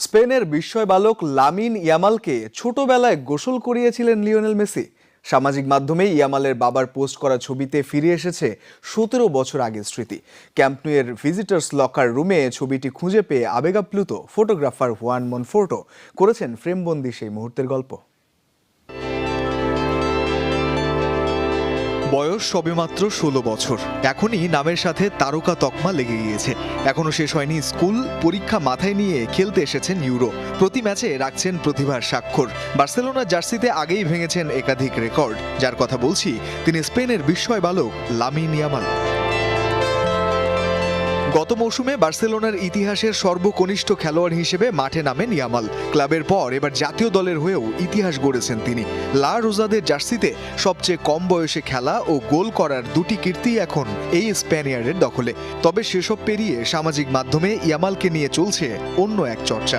স্পেনের বিস্ময় বালক লামিন ইয়ামালকে ছোটবেলায় গোসল করিয়েছিলেন লিওনেল মেসি। সামাজিক মাধ্যমে ইয়ামালের বাবার পোস্ট করা ছবিতে ফিরে এসেছে 17 বছর আগের স্মৃতি। ক্যাম্প নুয়ের ভিজিটার্স লকার রুমে ছবিটি খুঁজে পেয়ে আবেগাপ্লুত ফটোগ্রাফার হুয়ান মনফোর্টো করেছেন ফ্রেমবন্দি সেই মুহূর্তের গল্প। বয়স সবেমাত্র 16 বছর, এখনই নামের সাথে তারকা তকমা লেগে গিয়েছে। এখনো শেষ হয়নি স্কুল, পরীক্ষা মাথায় নিয়ে খেলতে এসেছেন ইউরো। প্রতি ম্যাচে রাখছেন প্রতিভার স্বাক্ষর। বার্সেলোনার জার্সিতে আগেই ভেঙেছেন একাধিক রেকর্ড। যার কথা বলছি, তিনি স্পেনের বিস্ময় বালক লামিন ইয়ামাল। গত মৌসুমে বার্সেলোনার ইতিহাসের সর্বকনিষ্ঠ খেলোয়াড় হিসেবে মাঠে নামেন ইয়ামাল। ক্লাবের পর এবার জাতীয় দলের হয়েও ইতিহাস গড়েছেন তিনি। লা রোজাদের জার্সিতে সবচেয়ে কম বয়সে খেলা ও গোল করার দুটি কীর্তি এখন এই স্প্যানিয়ার্ডের দখলে। তবে সেসব পেরিয়ে সামাজিক মাধ্যমে ইয়ামালকে নিয়ে চলছে অন্য এক চর্চা।